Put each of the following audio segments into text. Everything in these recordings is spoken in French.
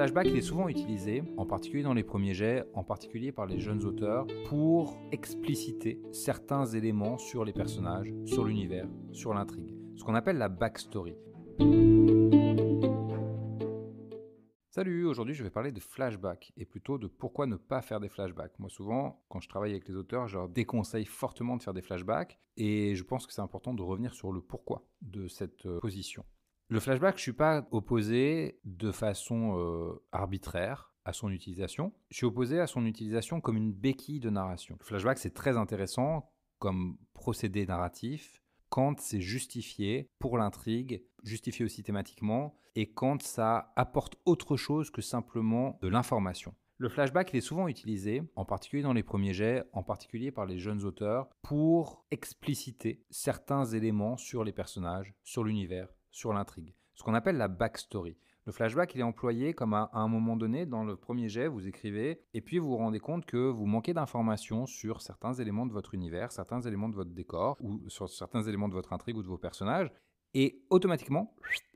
flashback, il est souvent utilisé, en particulier dans les premiers jets, en particulier par les jeunes auteurs, pour expliciter certains éléments sur les personnages, sur l'univers, sur l'intrigue. Ce qu'on appelle la backstory. Salut, aujourd'hui je vais parler de flashback, et plutôt de pourquoi ne pas faire des flashbacks. Moi souvent, quand je travaille avec les auteurs, je leur déconseille fortement de faire des flashbacks, et je pense que c'est important de revenir sur le pourquoi de cette position. Le flashback, je ne suis pas opposé de façon arbitraire à son utilisation. Je suis opposé à son utilisation comme une béquille de narration. Le flashback, c'est très intéressant comme procédé narratif quand c'est justifié pour l'intrigue, justifié aussi thématiquement, et quand ça apporte autre chose que simplement de l'information. Le flashback, il est souvent utilisé, en particulier dans les premiers jets, en particulier par les jeunes auteurs, pour expliciter certains éléments sur les personnages, sur l'univers, sur l'intrigue. Ce qu'on appelle la backstory. Le flashback, il est employé comme à un moment donné, dans le premier jet, vous écrivez, et puis vous vous rendez compte que vous manquez d'informations sur certains éléments de votre univers, certains éléments de votre décor, ou sur certains éléments de votre intrigue ou de vos personnages, et automatiquement,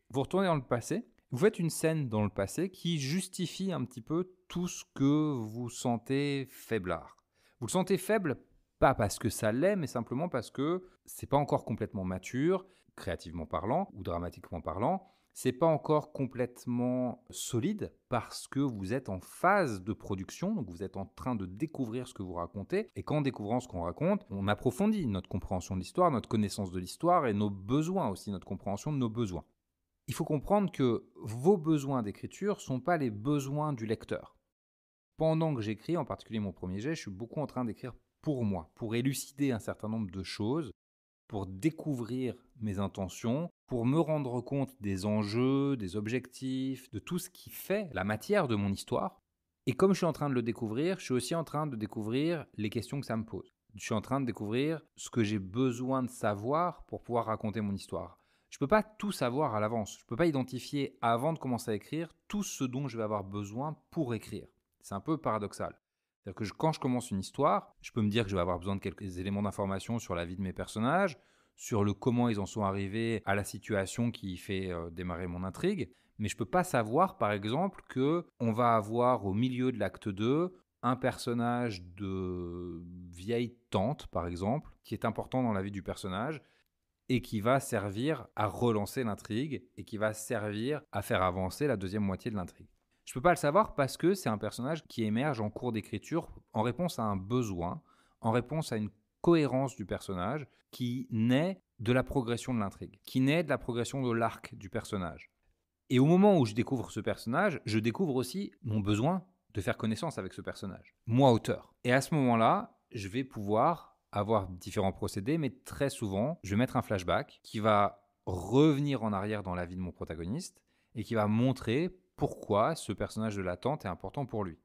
vous retournez dans le passé, vous faites une scène dans le passé qui justifie un petit peu tout ce que vous sentez faiblard. Vous le sentez faible, pas parce que ça l'est, mais simplement parce que c'est pas encore complètement mature, créativement parlant ou dramatiquement parlant. C'est pas encore complètement solide parce que vous êtes en phase de production, donc vous êtes en train de découvrir ce que vous racontez. Et qu'en découvrant ce qu'on raconte, on approfondit notre compréhension de l'histoire, notre connaissance de l'histoire et nos besoins aussi, notre compréhension de nos besoins. Il faut comprendre que vos besoins d'écriture ne sont pas les besoins du lecteur. Pendant que j'écris, en particulier mon premier jet, je suis beaucoup en train d'écrire pour moi, pour élucider un certain nombre de choses, pour découvrir mes intentions, pour me rendre compte des enjeux, des objectifs, de tout ce qui fait la matière de mon histoire. Et comme je suis en train de le découvrir, je suis aussi en train de découvrir les questions que ça me pose. Je suis en train de découvrir ce que j'ai besoin de savoir pour pouvoir raconter mon histoire. Je ne peux pas tout savoir à l'avance. Je ne peux pas identifier avant de commencer à écrire tout ce dont je vais avoir besoin pour écrire. C'est un peu paradoxal. C'est-à-dire que quand je commence une histoire, je peux me dire que je vais avoir besoin de quelques éléments d'information sur la vie de mes personnages, sur le comment ils en sont arrivés à la situation qui fait démarrer mon intrigue. Mais je ne peux pas savoir, par exemple, qu'on va avoir au milieu de l'acte 2 un personnage de vieille tante, par exemple, qui est important dans la vie du personnage et qui va servir à relancer l'intrigue et qui va servir à faire avancer la deuxième moitié de l'intrigue. Je ne peux pas le savoir parce que c'est un personnage qui émerge en cours d'écriture en réponse à un besoin, en réponse à une cohérence du personnage qui naît de la progression de l'intrigue, qui naît de la progression de l'arc du personnage. Et au moment où je découvre ce personnage, je découvre aussi mon besoin de faire connaissance avec ce personnage, moi auteur. Et à ce moment-là, je vais pouvoir avoir différents procédés, mais très souvent, je vais mettre un flashback qui va revenir en arrière dans la vie de mon protagoniste et qui va montrer pourquoi ce personnage de la tante est important pour lui.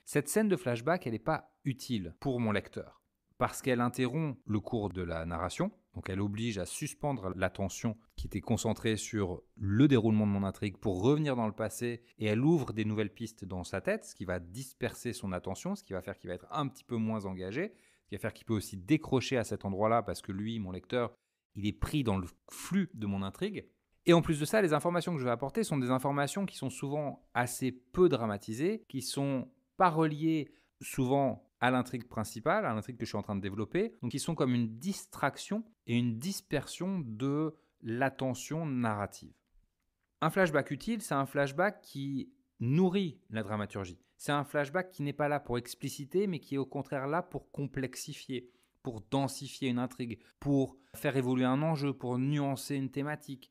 Cette scène de flashback, elle n'est pas utile pour mon lecteur parce qu'elle interrompt le cours de la narration, donc elle oblige à suspendre l'attention qui était concentrée sur le déroulement de mon intrigue pour revenir dans le passé, et elle ouvre des nouvelles pistes dans sa tête, ce qui va disperser son attention, ce qui va faire qu'il va être un petit peu moins engagé, ce qui va faire qu'il peut aussi décrocher à cet endroit-là parce que lui, mon lecteur, il est pris dans le flux de mon intrigue. Et en plus de ça, les informations que je vais apporter sont des informations qui sont souvent assez peu dramatisées, qui sont pas reliées souvent à l'intrigue principale, à l'intrigue que je suis en train de développer, donc qui sont comme une distraction et une dispersion de l'attention narrative. Un flashback utile, c'est un flashback qui nourrit la dramaturgie. C'est un flashback qui n'est pas là pour expliciter, mais qui est au contraire là pour complexifier, pour densifier une intrigue, pour faire évoluer un enjeu, pour nuancer une thématique.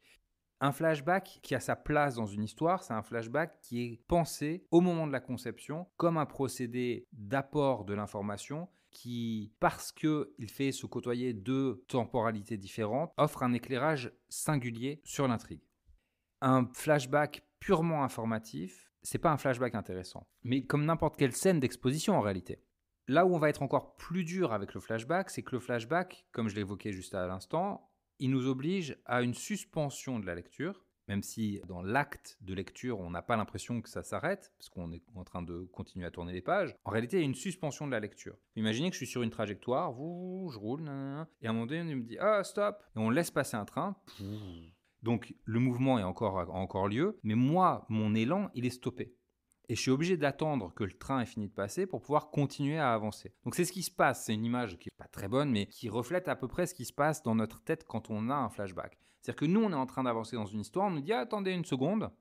Un flashback qui a sa place dans une histoire, c'est un flashback qui est pensé au moment de la conception comme un procédé d'apport de l'information qui, parce qu'il fait se côtoyer deux temporalités différentes, offre un éclairage singulier sur l'intrigue. Un flashback purement informatif, c'est pas un flashback intéressant, mais comme n'importe quelle scène d'exposition en réalité. Là où on va être encore plus dur avec le flashback, c'est que le flashback, comme je l'évoquais juste à l'instant, il nous oblige à une suspension de la lecture, même si dans l'acte de lecture, on n'a pas l'impression que ça s'arrête, parce qu'on est en train de continuer à tourner les pages. En réalité, il y a une suspension de la lecture. Imaginez que je suis sur une trajectoire, je roule, et à un moment donné, on me dit « Ah, stop !» Et on laisse passer un train. Donc, le mouvement est encore lieu, mais moi, mon élan, il est stoppé. et je suis obligé d'attendre que le train ait fini de passer pour pouvoir continuer à avancer. Donc c'est ce qui se passe, c'est une image qui n'est pas très bonne, mais qui reflète à peu près ce qui se passe dans notre tête quand on a un flashback. C'est-à-dire que nous, on est en train d'avancer dans une histoire, on nous dit ah, attendez une seconde,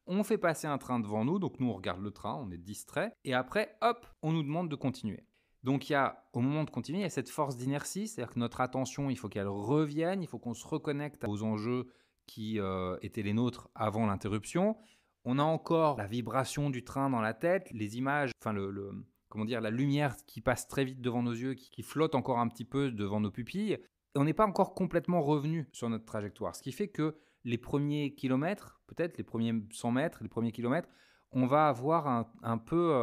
on fait passer un train devant nous, donc nous on regarde le train, on est distrait, et après, hop, on nous demande de continuer. Donc au moment de continuer, il y a cette force d'inertie, c'est-à-dire que notre attention, il faut qu'elle revienne, il faut qu'on se reconnecte aux enjeux qui étaient les nôtres avant l'interruption. On a encore la vibration du train dans la tête, les images, enfin la lumière qui passe très vite devant nos yeux, qui flotte encore un petit peu devant nos pupilles. Et on n'est pas encore complètement revenu sur notre trajectoire, ce qui fait que les premiers kilomètres, peut-être les premiers 100 mètres, les premiers kilomètres, on va avoir un peu,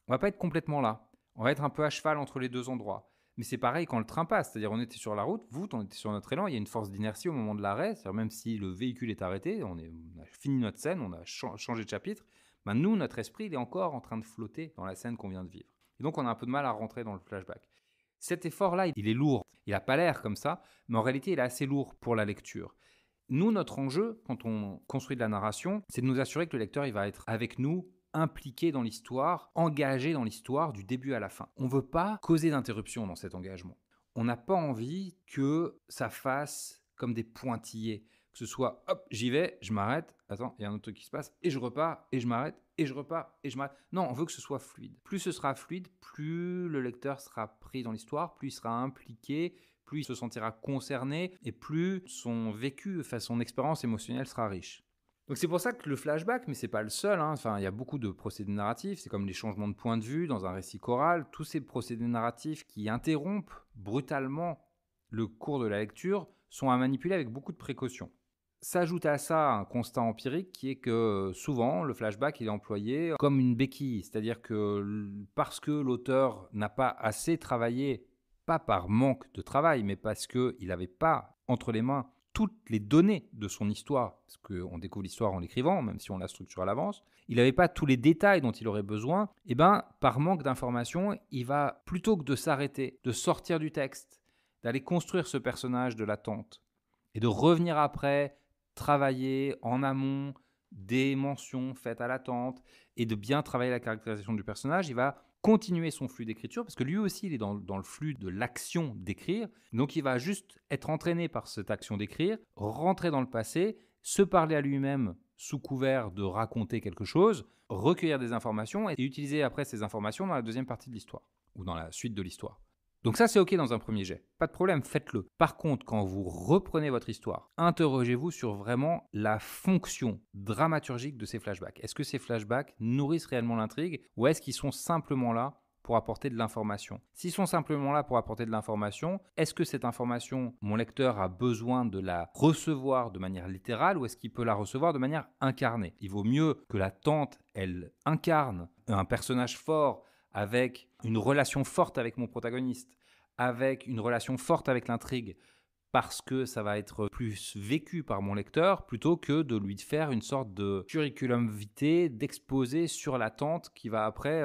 on va pas être complètement là. On va être un peu à cheval entre les deux endroits. Mais c'est pareil quand le train passe, c'est-à-dire on était sur la route, on était sur notre élan, il y a une force d'inertie au moment de l'arrêt, c'est-à-dire même si le véhicule est arrêté, on a fini notre scène, on a changé de chapitre, ben nous, notre esprit, il est encore en train de flotter dans la scène qu'on vient de vivre. Et donc on a un peu de mal à rentrer dans le flashback. Cet effort-là, il est lourd, il n'a pas l'air comme ça, mais en réalité, il est assez lourd pour la lecture. Nous, notre enjeu, quand on construit de la narration, c'est de nous assurer que le lecteur, il va être avec nous, impliqué dans l'histoire, engagé dans l'histoire du début à la fin. On ne veut pas causer d'interruption dans cet engagement. On n'a pas envie que ça fasse comme des pointillés, que ce soit hop, j'y vais, je m'arrête, attends, il y a un autre truc qui se passe, et je repars, et je m'arrête, et je repars, et je m'arrête. Non, on veut que ce soit fluide. Plus ce sera fluide, plus le lecteur sera pris dans l'histoire, plus il sera impliqué, plus il se sentira concerné, et plus son vécu, enfin son expérience émotionnelle sera riche. Donc c'est pour ça que le flashback, mais c'est pas le seul, enfin, il y a beaucoup de procédés narratifs, c'est comme les changements de point de vue dans un récit choral, tous ces procédés narratifs qui interrompent brutalement le cours de la lecture sont à manipuler avec beaucoup de précautions. S'ajoute à ça un constat empirique qui est que souvent le flashback il est employé comme une béquille, c'est-à-dire que parce que l'auteur n'a pas assez travaillé, pas par manque de travail, mais parce qu'il n'avait pas entre les mains toutes les données de son histoire, parce qu'on découvre l'histoire en l'écrivant, même si on la structure à l'avance, il n'avait pas tous les détails dont il aurait besoin, et par manque d'informations, il va, plutôt que de s'arrêter, de sortir du texte, d'aller construire ce personnage de l'attente, et de revenir après, travailler en amont des mentions faites à l'attente, et de bien travailler la caractérisation du personnage, il va continuer son flux d'écriture, parce que lui aussi, il est dans le flux de l'action d'écrire. Donc, il va juste être entraîné par cette action d'écrire, rentrer dans le passé, se parler à lui-même sous couvert de raconter quelque chose, recueillir des informations et utiliser après ces informations dans la deuxième partie de l'histoire, ou dans la suite de l'histoire. Donc ça, c'est OK dans un premier jet. Pas de problème, faites-le. Par contre, quand vous reprenez votre histoire, interrogez-vous sur vraiment la fonction dramaturgique de ces flashbacks. Est-ce que ces flashbacks nourrissent réellement l'intrigue ou est-ce qu'ils sont simplement là pour apporter de l'information? S'ils sont simplement là pour apporter de l'information, est-ce que cette information, mon lecteur a besoin de la recevoir de manière littérale ou est-ce qu'il peut la recevoir de manière incarnée? Il vaut mieux que la tante, elle incarne un personnage fort, avec une relation forte avec mon protagoniste, avec une relation forte avec l'intrigue, parce que ça va être plus vécu par mon lecteur, plutôt que de lui faire une sorte de curriculum vitae, d'exposé sur l'attente qui va après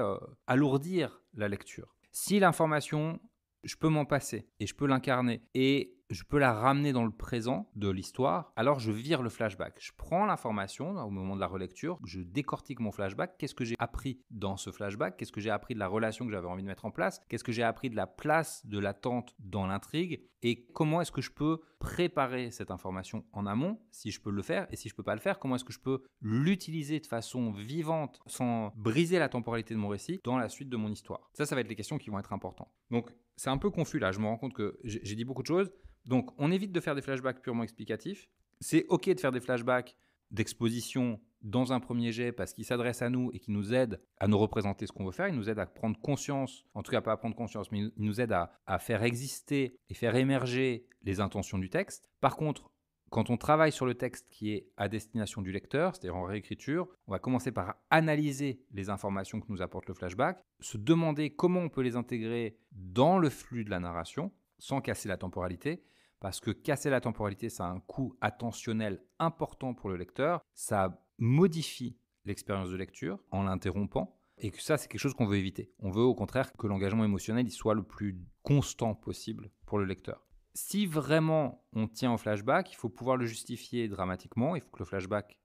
alourdir la lecture. Si l'information, je peux m'en passer et je peux l'incarner et je peux la ramener dans le présent de l'histoire, alors je vire le flashback. Je prends l'information au moment de la relecture, je décortique mon flashback. Qu'est-ce que j'ai appris dans ce flashback? Qu'est-ce que j'ai appris de la relation que j'avais envie de mettre en place? Qu'est-ce que j'ai appris de la place de l'attente dans l'intrigue? Et comment est-ce que je peux préparer cette information en amont, si je peux le faire? Et si je ne peux pas le faire, comment est-ce que je peux l'utiliser de façon vivante, sans briser la temporalité de mon récit, dans la suite de mon histoire? Ça va être les questions qui vont être importantes. Donc, c'est un peu confus là, je me rends compte que j'ai dit beaucoup de choses. Donc, on évite de faire des flashbacks purement explicatifs. C'est OK de faire des flashbacks d'exposition dans un premier jet parce qu'ils s'adressent à nous et qui nous aident à nous représenter ce qu'on veut faire. Ils nous aident à prendre conscience, en tout cas pas à prendre conscience, mais ils nous aident à faire exister et faire émerger les intentions du texte. Par contre, quand on travaille sur le texte qui est à destination du lecteur, c'est-à-dire en réécriture, on va commencer par analyser les informations que nous apporte le flashback, se demander comment on peut les intégrer dans le flux de la narration sans casser la temporalité. Parce que casser la temporalité, ça a un coût attentionnel important pour le lecteur. Ça modifie l'expérience de lecture en l'interrompant. Et que ça, c'est quelque chose qu'on veut éviter. On veut au contraire que l'engagement émotionnel il soit le plus constant possible pour le lecteur. Si vraiment on tient au flashback, il faut pouvoir le justifier dramatiquement. Il faut que le flashback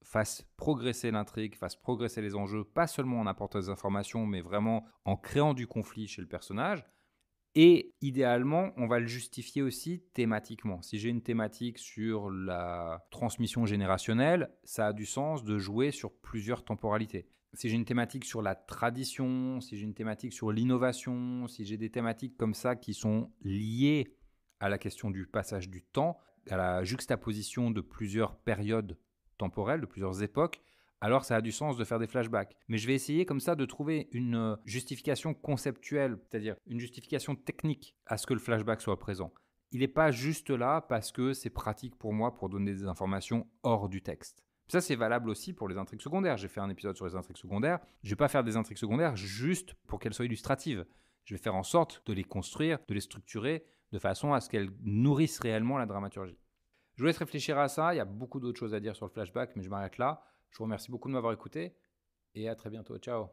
fasse progresser l'intrigue, fasse progresser les enjeux, pas seulement en apportant des informations, mais vraiment en créant du conflit chez le personnage. Et idéalement, on va le justifier aussi thématiquement. Si j'ai une thématique sur la transmission générationnelle, ça a du sens de jouer sur plusieurs temporalités. Si j'ai une thématique sur la tradition, si j'ai une thématique sur l'innovation, si j'ai des thématiques comme ça qui sont liées à la question du passage du temps, à la juxtaposition de plusieurs périodes temporelles, de plusieurs époques, alors ça a du sens de faire des flashbacks. Mais je vais essayer comme ça de trouver une justification conceptuelle, c'est-à-dire une justification technique à ce que le flashback soit présent. Il n'est pas juste là parce que c'est pratique pour moi pour donner des informations hors du texte. Ça, c'est valable aussi pour les intrigues secondaires. J'ai fait un épisode sur les intrigues secondaires. Je ne vais pas faire des intrigues secondaires juste pour qu'elles soient illustratives. Je vais faire en sorte de les construire, de les structurer de façon à ce qu'elles nourrissent réellement la dramaturgie. Je vous laisse réfléchir à ça. Il y a beaucoup d'autres choses à dire sur le flashback, mais je m'arrête là. Je vous remercie beaucoup de m'avoir écouté et à très bientôt. Ciao.